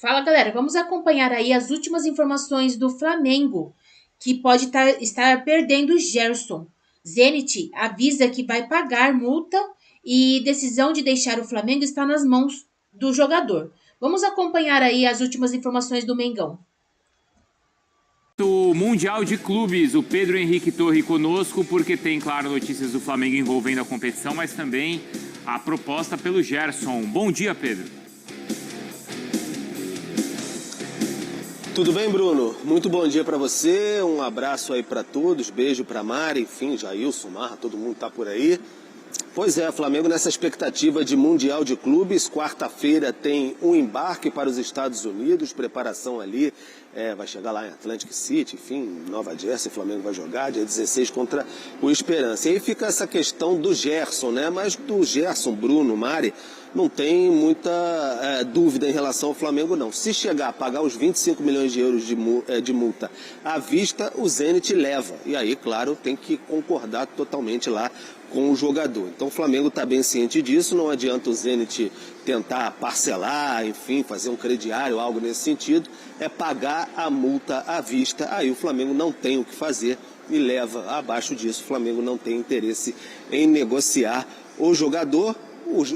Fala, galera, vamos acompanhar aí as últimas informações do Flamengo, que pode estar perdendo o Gerson. Zenit avisa que vai pagar multa e decisão de deixar o Flamengo está nas mãos do jogador. Vamos acompanhar aí as últimas informações do Mengão. O Mundial de Clubes, o Pedro Henrique Torre conosco, porque tem, claro, notícias do Flamengo envolvendo a competição, mas também a proposta pelo Gerson. Bom dia, Pedro. Tudo bem, Bruno? Muito bom dia para você, um abraço aí para todos, beijo para Mari, enfim, Jailson, Marra, todo mundo tá por aí. Pois é, Flamengo nessa expectativa de Mundial de Clubes, quarta-feira tem um embarque para os Estados Unidos, preparação ali, vai chegar lá em Atlantic City, enfim, Nova Jersey, o Flamengo vai jogar dia 16 contra o Esperança. E aí fica essa questão do Gerson, né? Mas do Gerson, Bruno, Mari, não tem muita dúvida em relação ao Flamengo, não. Se chegar a pagar os 25 milhões de euros de multa à vista, o Zenit leva. E aí, claro, tem que concordar totalmente lá com o jogador. Então o Flamengo está bem ciente disso, não adianta o Zenit tentar parcelar, enfim, fazer um crediário, algo nesse sentido, é pagar a multa à vista. Aí o Flamengo não tem o que fazer e leva abaixo disso. O Flamengo não tem interesse em negociar o jogador.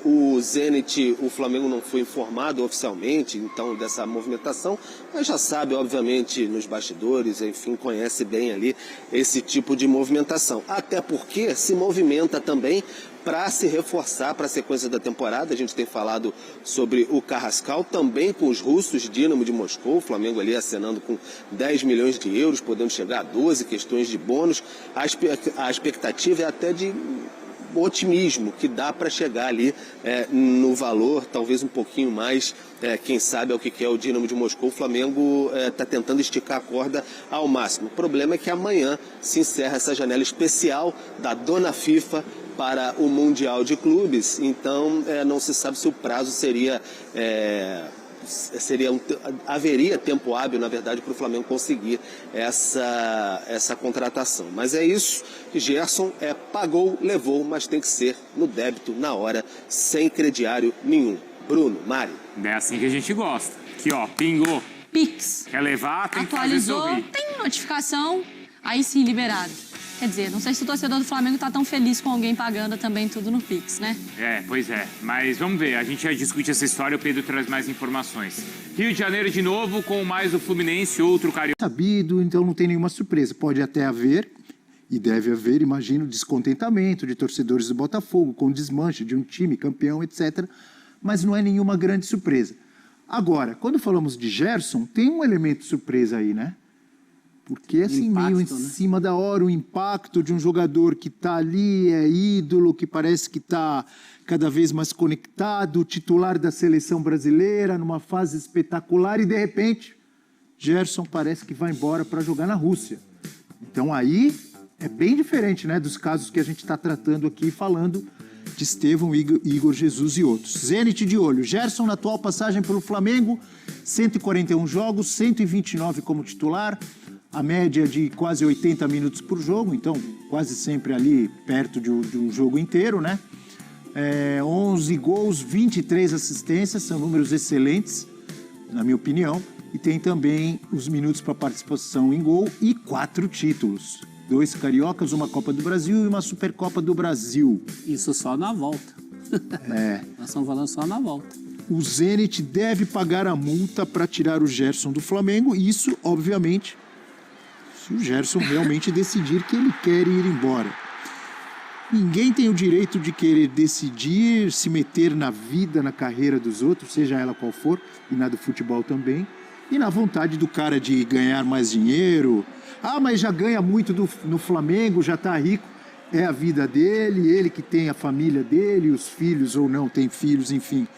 O Zenit, o Flamengo não foi informado oficialmente, então, dessa movimentação, mas já sabe, obviamente, nos bastidores, enfim, conhece bem ali esse tipo de movimentação. Até porque se movimenta também para se reforçar para a sequência da temporada. A gente tem falado sobre o Carrascal, também com os russos, Dinamo de Moscou, o Flamengo ali acenando com 10 milhões de euros, podendo chegar a 12, questões de bônus. A expectativa é até de otimismo, que dá para chegar ali no valor, talvez um pouquinho mais, quem sabe é o que é o Dinamo de Moscou. O Flamengo está tentando esticar a corda ao máximo. O problema é que amanhã se encerra essa janela especial da dona FIFA para o Mundial de Clubes, então não se sabe se o prazo haveria tempo hábil, na verdade, para o Flamengo conseguir essa contratação. Mas é isso, Gerson pagou, levou, mas tem que ser no débito, na hora, sem crediário nenhum. Bruno, Mari. É assim que a gente gosta. Aqui, ó, pingou. Pix. Quer levar, tem Atualizou, que fazer sorrir. tem notificação, aí sim, liberado. Quer dizer, não sei se o torcedor do Flamengo tá tão feliz com alguém pagando também tudo no Pix, né? Pois é. Mas vamos ver, a gente já discute essa história, o Pedro traz mais informações. Rio de Janeiro de novo, com mais o Fluminense, outro carioca. Sabido, então não tem nenhuma surpresa. Pode até haver, e deve haver, imagino, descontentamento de torcedores do Botafogo com o desmanche de um time campeão, etc. Mas não é nenhuma grande surpresa. Agora, quando falamos de Gerson, tem um elemento surpresa aí, né? Porque, assim, meio em cima da hora, o impacto de um jogador que está ali, é ídolo, que parece que está cada vez mais conectado, titular da seleção brasileira, numa fase espetacular, e de repente, Gerson parece que vai embora para jogar na Rússia. Então aí é bem diferente, né, dos casos que a gente está tratando aqui, falando de Estevão, Igor Jesus e outros. Zenit de olho. Gerson, na atual passagem pelo Flamengo, 141 jogos, 129 como titular, a média de quase 80 minutos por jogo, então quase sempre ali perto de um jogo inteiro, né? 11 gols, 23 assistências, são números excelentes, na minha opinião. E tem também os minutos para participação em gol e 4 títulos. 2 cariocas, uma Copa do Brasil e uma Supercopa do Brasil. Isso só na volta. Nós estamos falando só na volta. O Zenit deve pagar a multa para tirar o Gerson do Flamengo, e isso, obviamente, se o Gerson realmente decidir que ele quer ir embora. Ninguém tem o direito de querer decidir, se meter na vida, na carreira dos outros, seja ela qual for, e na do futebol também, e na vontade do cara de ganhar mais dinheiro. Ah, mas já ganha muito no Flamengo, já está rico. É a vida dele, ele que tem a família dele, os filhos ou não tem filhos, enfim.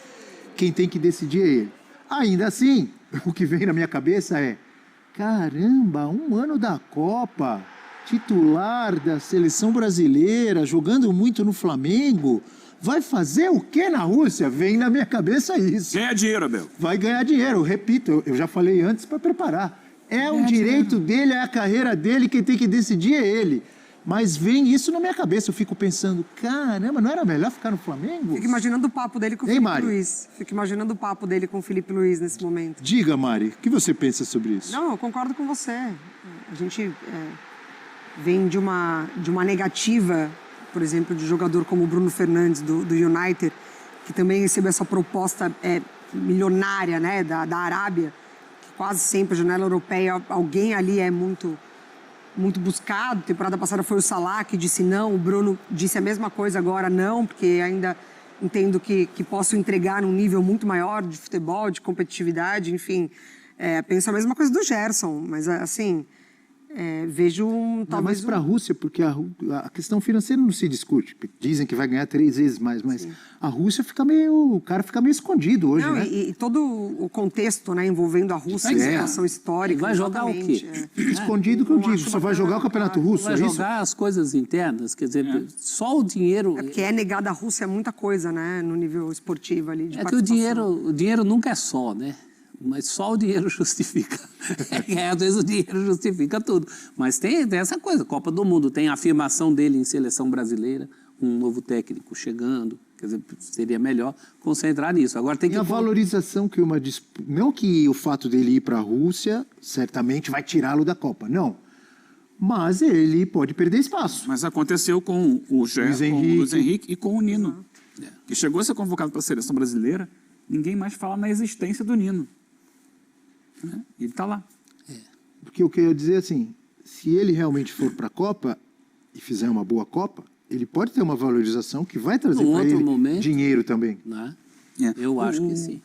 Quem tem que decidir é ele. Ainda assim, o que vem na minha cabeça é: caramba, 1 ano da Copa, titular da seleção brasileira, jogando muito no Flamengo, vai fazer o que na Rússia? Vem na minha cabeça isso. Ganhar dinheiro, Abel. Vai ganhar dinheiro, eu repito, eu já falei antes para preparar. É o direito dele, é a carreira dele, quem tem que decidir é ele. Mas vem isso na minha cabeça, eu fico pensando, caramba, não era melhor ficar no Flamengo? Fico imaginando o papo dele com o Ei, Felipe Mari? Luiz. Fico imaginando o papo dele com o Felipe Luiz nesse momento. Diga, Mari, o que você pensa sobre isso? Não, eu concordo com você. A gente vem de uma negativa, por exemplo, de jogador como o Bruno Fernandes, do United, que também recebeu essa proposta milionária, né, da Arábia, que quase sempre, a janela europeia, alguém ali é muito buscado. Temporada passada foi o Salah que disse não, o Bruno disse a mesma coisa agora não, porque ainda entendo que posso entregar num nível muito maior de futebol, de competitividade, enfim. Penso a mesma coisa do Gerson, mas assim, vejo talvez... Mas para a Rússia, porque a questão financeira não se discute. Dizem que vai ganhar 3 vezes mais, mas sim, a Rússia o cara fica meio escondido hoje, não, né? E todo o contexto, né, envolvendo a Rússia, a situação histórica. Vai jogar o quê? Escondido que eu digo, só vai jogar o Campeonato Russo, vai jogar as coisas internas, quer dizer, só o dinheiro... Porque negada à Rússia muita coisa, né, no nível esportivo ali, de que o dinheiro nunca é só, né? Mas só o dinheiro justifica. Às vezes o dinheiro justifica tudo. Mas tem essa coisa, Copa do Mundo, tem a afirmação dele em seleção brasileira, um novo técnico chegando, quer dizer, seria melhor concentrar nisso. Agora tem que... a valorização que não que o fato dele ir para a Rússia certamente vai tirá-lo da Copa, não. Mas ele pode perder espaço. Mas aconteceu com o Luiz Henrique e com o Nino, que chegou a ser convocado para a seleção brasileira, ninguém mais fala na existência do Nino. Ele está lá. Porque eu queria dizer assim, se ele realmente for para a Copa e fizer uma boa Copa, ele pode ter uma valorização que vai trazer para ele dinheiro também. Né? Eu acho que sim.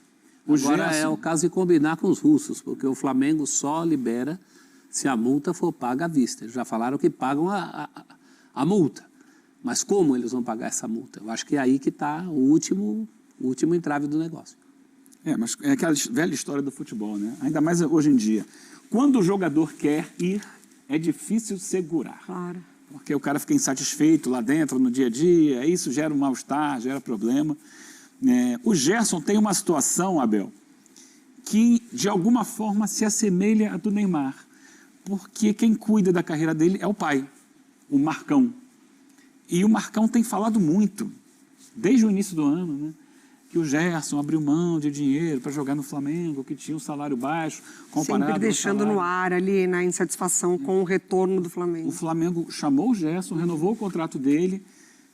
Agora é o caso de combinar com os russos, porque o Flamengo só libera se a multa for paga à vista. Eles já falaram que pagam a multa. Mas como eles vão pagar essa multa? Eu acho que é aí que está o último entrave do negócio. Mas é aquela velha história do futebol, né? Ainda mais hoje em dia. Quando o jogador quer ir, é difícil segurar. Claro. Porque o cara fica insatisfeito lá dentro, no dia a dia, isso gera um mal-estar, gera problema. O Gerson tem uma situação, Abel, que de alguma forma se assemelha à do Neymar. Porque quem cuida da carreira dele é o pai, o Marcão. E o Marcão tem falado muito, desde o início do ano, né? Que o Gerson abriu mão de dinheiro para jogar no Flamengo, que tinha um salário baixo, comparado sempre deixando no ar ali, na insatisfação com o retorno do Flamengo. O Flamengo chamou o Gerson, renovou o contrato dele,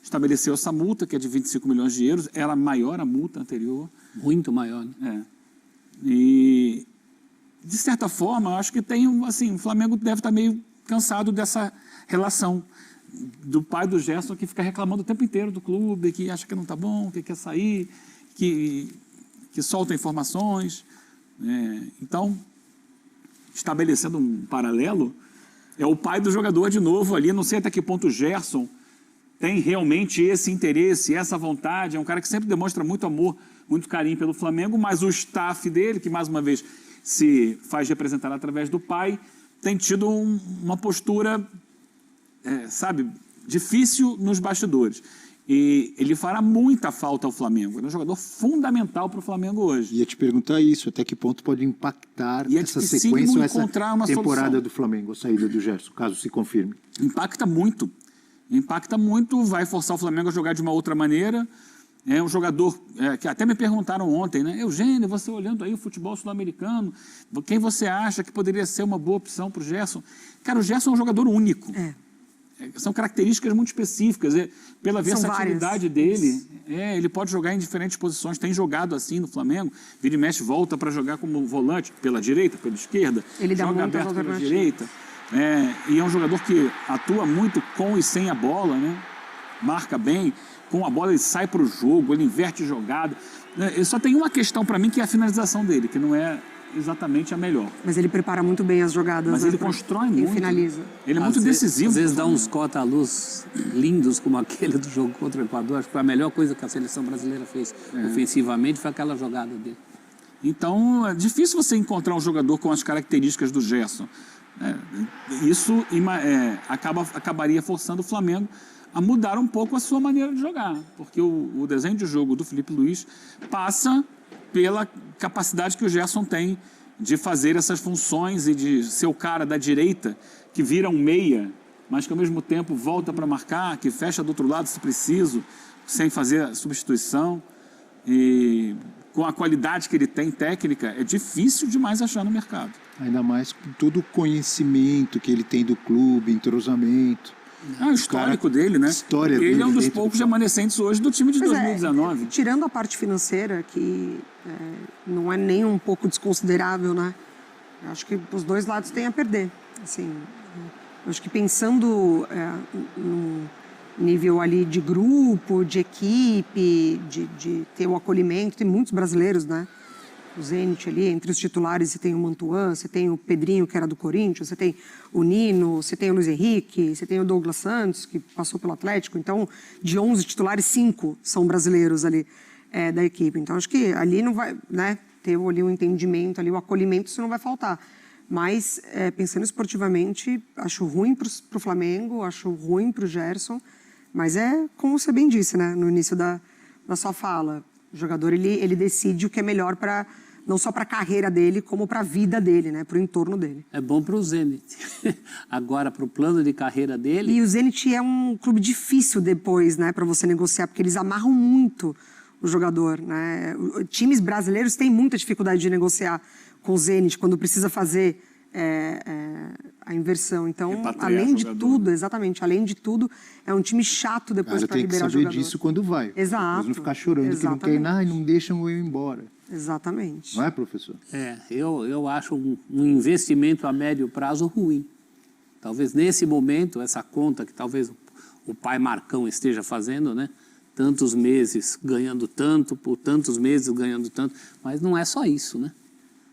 estabeleceu essa multa, que é de 25 milhões de euros, era maior a multa anterior. Muito maior, né? E, de certa forma, eu acho que tem, assim, o Flamengo deve estar meio cansado dessa relação do pai do Gerson, que fica reclamando o tempo inteiro do clube, que acha que não está bom, que quer sair, que solta informações. Então, estabelecendo um paralelo, é o pai do jogador de novo ali. Não sei até que ponto o Gerson tem realmente esse interesse, essa vontade. É um cara que sempre demonstra muito amor, muito carinho pelo Flamengo, mas o staff dele, que mais uma vez se faz representar através do pai, tem tido uma postura, difícil nos bastidores. E ele fará muita falta ao Flamengo. Ele é um jogador fundamental para o Flamengo hoje. Ia te perguntar isso, até que ponto pode impactar essa sequência ou essa temporada do Flamengo, a saída do Gerson, caso se confirme? Impacta muito. Impacta muito, vai forçar o Flamengo a jogar de uma outra maneira. É um jogador que até me perguntaram ontem, né? Eugênio, você olhando aí o futebol sul-americano, quem você acha que poderia ser uma boa opção para o Gerson? Cara, o Gerson é um jogador único. São características muito específicas. Pela versatilidade dele, ele pode jogar em diferentes posições. Tem jogado assim no Flamengo. Vira e mexe, volta para jogar como volante, pela direita, pela esquerda. Ele joga aberto pela direita. E é um jogador que atua muito com e sem a bola, né? Marca bem. Com a bola ele sai para o jogo, ele inverte jogada. Só tem uma questão para mim, que é a finalização dele, que não é exatamente a melhor. Mas ele prepara muito bem as jogadas. Mas ele constrói muito. Finaliza. Ele é muito decisivo. Às vezes dá uns corta-luz lindos como aquele do jogo contra o Equador. Acho que foi a melhor coisa que a seleção brasileira fez ofensivamente, foi aquela jogada dele. Então, é difícil você encontrar um jogador com as características do Gerson. Isso acabaria forçando o Flamengo a mudar um pouco a sua maneira de jogar. Porque o desenho de jogo do Felipe Luiz passa pela capacidade que o Gerson tem de fazer essas funções e de ser o cara da direita que vira um meia mas que ao mesmo tempo volta para marcar, que fecha do outro lado se preciso, sem fazer a substituição. E com a qualidade que ele tem técnica, é difícil demais achar no mercado. Ainda mais com todo o conhecimento que ele tem do clube, entrosamento. O histórico dele, né? História ele dele é um dos poucos remanescentes hoje do time de 2019. Tirando a parte financeira, que não é nem um pouco desconsiderável, né? Eu acho que os dois lados têm a perder. Assim, eu acho que pensando no nível ali de grupo, de equipe, de ter o acolhimento, tem muitos brasileiros, né? O Zenit ali, entre os titulares, você tem o Mantuan, você tem o Pedrinho, que era do Corinthians, você tem o Nino, você tem o Luiz Henrique, você tem o Douglas Santos, que passou pelo Atlético. Então, de 11 titulares, 5 são brasileiros ali da equipe. Então, acho que ali não vai, né, ter ali um entendimento, ali o acolhimento, isso não vai faltar. Mas, pensando esportivamente, acho ruim para o Flamengo, acho ruim para o Gerson, mas como você bem disse, né, no início da sua fala. O jogador, ele decide o que é melhor para não só para a carreira dele, como para a vida dele, né, para o entorno dele. É bom para o Zenit. Agora, para o plano de carreira dele... E o Zenit é um clube difícil depois, né, para você negociar, porque eles amarram muito o jogador, né? Times brasileiros têm muita dificuldade de negociar com o Zenit quando precisa fazer a inversão. Então, além de tudo, exatamente, além de tudo, é um time chato depois para liberar jogador. Tem que saber disso quando vai. Exato. Eles não ficar chorando que não querem nada e não deixam eu ir embora. Exatamente. Não é, professor? Eu acho um investimento a médio prazo ruim. Talvez nesse momento, essa conta que talvez o pai Marcão esteja fazendo, né? Tantos meses ganhando tanto, por tantos meses ganhando tanto, mas não é só isso, né?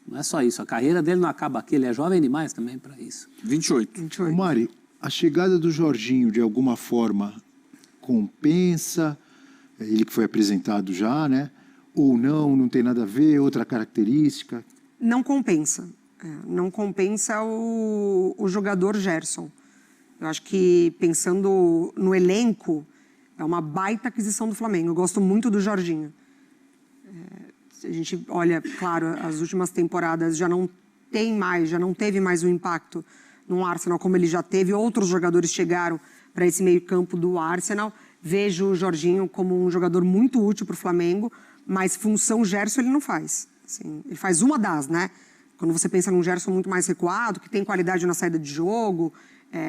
Não é só isso. A carreira dele não acaba aqui, ele é jovem demais também para isso. 28. Mari, a chegada do Jorginho, de alguma forma, compensa? Ele que foi apresentado já, né? Ou não tem nada a ver, outra característica? Não compensa. Não compensa o jogador Gerson. Eu acho que, pensando no elenco, é uma baita aquisição do Flamengo. Eu gosto muito do Jorginho. A gente olha, claro, as últimas temporadas já não teve mais o impacto no Arsenal como ele já teve. Outros jogadores chegaram para esse meio-campo do Arsenal. Vejo o Jorginho como um jogador muito útil para o Flamengo, mas função Gerson ele não faz. Assim, ele faz uma das, né? Quando você pensa num Gerson muito mais recuado, que tem qualidade na saída de jogo,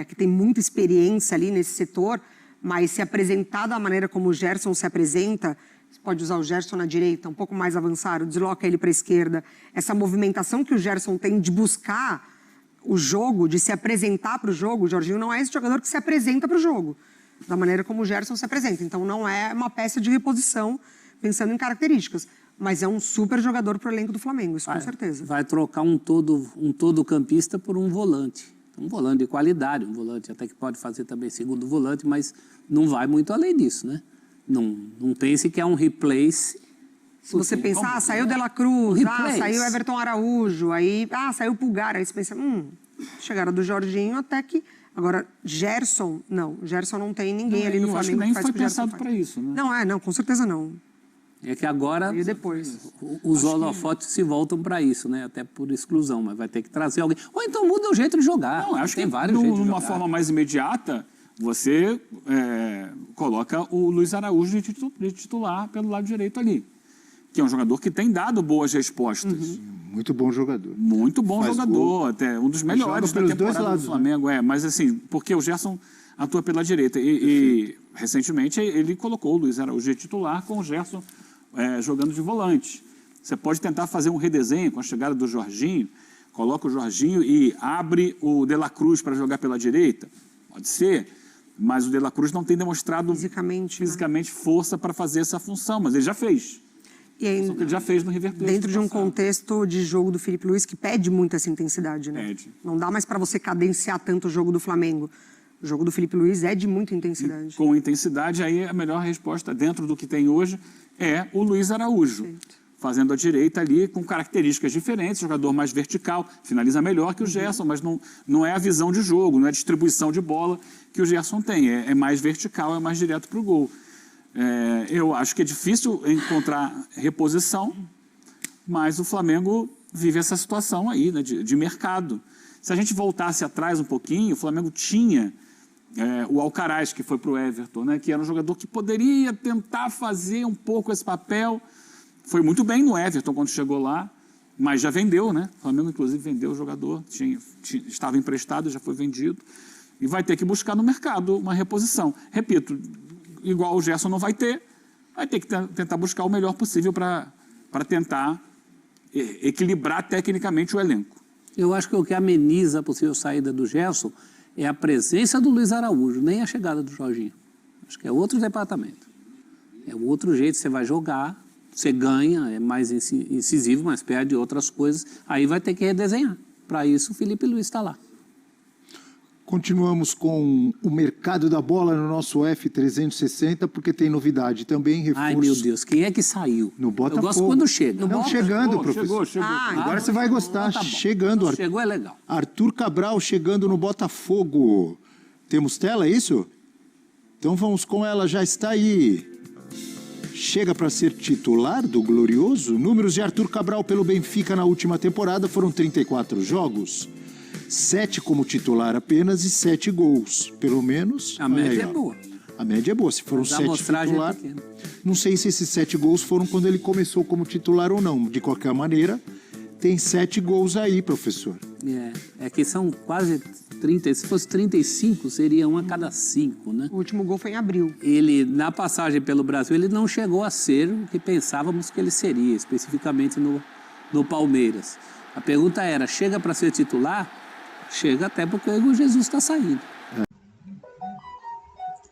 que tem muita experiência ali nesse setor, mas se apresentar da maneira como o Gerson se apresenta, você pode usar o Gerson na direita, um pouco mais avançado, desloca ele para a esquerda. Essa movimentação que o Gerson tem de buscar o jogo, de se apresentar para o jogo, o Jorginho não é esse jogador que se apresenta para o jogo, da maneira como o Gerson se apresenta. Então não é uma peça de reposição, pensando em características, mas é um super jogador para o elenco do Flamengo, isso com certeza. Vai trocar um todo campista por um volante. Um volante de qualidade, um volante até que pode fazer também segundo volante, mas não vai muito além disso, né? Não pense que é um replace. Se você pensar, saiu De La Cruz, saiu Everton Araújo, aí saiu Pulgar, aí você pensa, chegaram do Jorginho até que... Agora, Gerson não tem ninguém ali no Flamengo que faz o que o Gerson faz. Nem foi pensado para isso, né? Não, com certeza não. É que agora e depois os holofotes se voltam para isso, né? Até por exclusão, mas vai ter que trazer alguém. Ou então muda o jeito de jogar. Não, acho que tem vários jeitos de jogar. De uma forma mais imediata, você coloca o Luiz Araújo de titular pelo lado direito ali, que é um jogador que tem dado boas respostas. Muito bom jogador. Muito bom jogador, até um dos melhores da temporada do Flamengo. Né? Mas assim, porque o Gerson atua pela direita e recentemente ele colocou o Luiz Araújo de titular com o Gerson jogando de volante. Você pode tentar fazer um redesenho com a chegada do Jorginho, coloca o Jorginho e abre o De La Cruz para jogar pela direita. Pode ser, mas o De La Cruz não tem demonstrado fisicamente força para fazer essa função, mas ele já fez. E aí, que ele já fez no River Plate. Dentro de um contexto de jogo do Filipe Luís que pede muito essa intensidade, né? Não dá mais para você cadenciar tanto o jogo do Flamengo. O jogo do Filipe Luís é de muita intensidade. E com intensidade, aí a melhor resposta dentro do que tem hoje é o Luiz Araújo. Fazendo a direita ali com características diferentes, jogador mais vertical, finaliza melhor que o Gerson, mas não é a visão de jogo, não é a distribuição de bola que o Gerson tem. É mais vertical, é mais direto para o gol. Eu acho que é difícil encontrar reposição, mas o Flamengo vive essa situação aí, né, de mercado. Se a gente voltasse atrás um pouquinho, o Flamengo tinha o Alcaraz, que foi para o Everton, né? Que era um jogador que poderia tentar fazer um pouco esse papel. Foi muito bem no Everton quando chegou lá, mas já vendeu, né? O Flamengo, inclusive, vendeu o jogador, estava emprestado, já foi vendido, e vai ter que buscar no mercado uma reposição. Repito, igual o Gerson não vai ter que tentar buscar o melhor possível para tentar equilibrar tecnicamente o elenco. Eu acho que o que ameniza a possível saída do Gerson é a presença do Luiz Araújo, nem a chegada do Jorginho. Acho que é outro departamento. É um outro jeito, você vai jogar, você ganha, é mais incisivo, mas perde outras coisas, aí vai ter que redesenhar. Para isso, o Felipe Luiz está lá. Continuamos com o mercado da bola no nosso F360, porque tem novidade também, reforço. Ai, meu Deus, quem é que saiu? No Botafogo. Eu gosto quando chega. Não, chegando, professor. Chegou. Agora você vai gostar. Tá bom. Chegando. Chegou é legal. Arthur Cabral chegando no Botafogo. Temos tela, é isso? Então vamos com ela, já está aí. Chega para ser titular do Glorioso? Números de Arthur Cabral pelo Benfica na última temporada foram 34 jogos. 7 como titular apenas e 7 gols. Pelo menos. A média é boa. A média é boa. Se foram 7 titular, não sei se esses 7 gols foram quando ele começou como titular ou não. De qualquer maneira, tem 7 gols aí, professor. É que são quase 30. Se fosse 35, seria 1 a cada 5, né? O último gol foi em abril. Ele, na passagem pelo Brasil, ele não chegou a ser o que pensávamos que ele seria, especificamente no Palmeiras. A pergunta era, chega para ser titular? Chega até porque o Igor Jesus está saindo.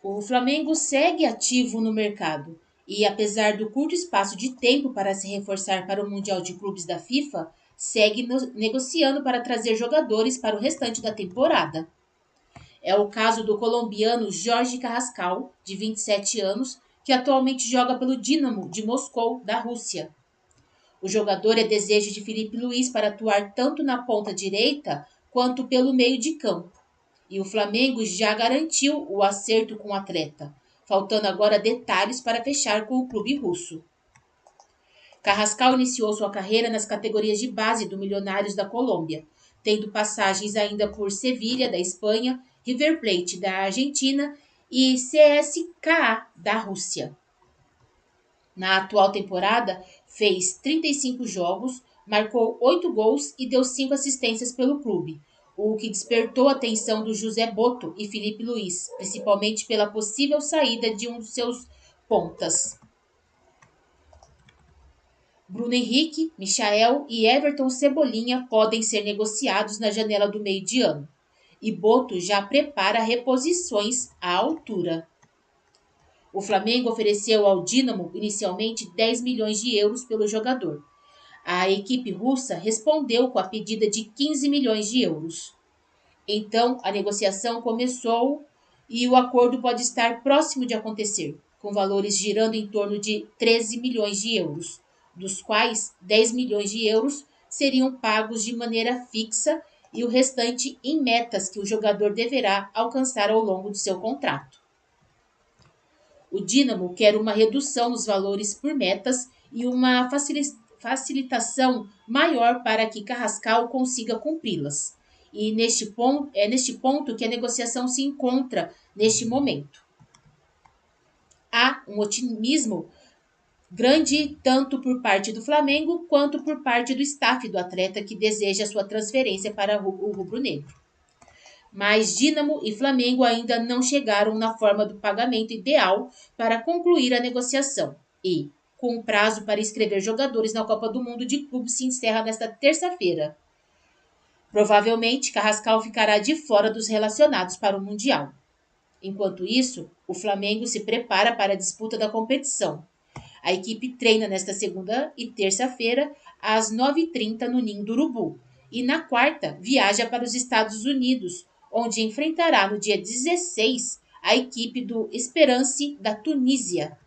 O Flamengo segue ativo no mercado e, apesar do curto espaço de tempo para se reforçar para o Mundial de Clubes da FIFA, segue negociando para trazer jogadores para o restante da temporada. É o caso do colombiano Jorge Carrascal, de 27 anos, que atualmente joga pelo Dinamo de Moscou, da Rússia. O jogador é desejo de Felipe Luiz para atuar tanto na ponta direita quanto pelo meio de campo. E o Flamengo já garantiu o acerto com o atleta, faltando agora detalhes para fechar com o clube russo. Carrascal iniciou sua carreira nas categorias de base do Milionários da Colômbia, tendo passagens ainda por Sevilha, da Espanha, River Plate, da Argentina e CSKA, da Rússia. Na atual temporada, fez 35 jogos, marcou 8 gols e deu 5 assistências pelo clube, o que despertou a atenção do José Boto e Felipe Luiz, principalmente pela possível saída de um dos seus pontas. Bruno Henrique, Michael e Everton Cebolinha podem ser negociados na janela do meio de ano, e Boto já prepara reposições à altura. O Flamengo ofereceu ao Dinamo inicialmente 10 milhões de euros pelo jogador. A equipe russa respondeu com a pedida de 15 milhões de euros. Então, a negociação começou e o acordo pode estar próximo de acontecer, com valores girando em torno de 13 milhões de euros, dos quais 10 milhões de euros seriam pagos de maneira fixa e o restante em metas que o jogador deverá alcançar ao longo do seu contrato. O Dinamo quer uma redução nos valores por metas e uma facilitação maior para que Carrascal consiga cumpri-las. E é neste ponto que a negociação se encontra neste momento. Há um otimismo grande tanto por parte do Flamengo quanto por parte do staff do atleta que deseja sua transferência para o rubro-negro. Mas Dinamo e Flamengo ainda não chegaram na forma do pagamento ideal para concluir a negociação e, com o prazo para inscrever jogadores na Copa do Mundo de Clubes se encerra nesta terça-feira. Provavelmente, Carrascal ficará de fora dos relacionados para o Mundial. Enquanto isso, o Flamengo se prepara para a disputa da competição. A equipe treina nesta segunda e terça-feira, às 9h30 no Ninho do Urubu, e na quarta viaja para os Estados Unidos, onde enfrentará no dia 16 a equipe do Esperance da Tunísia.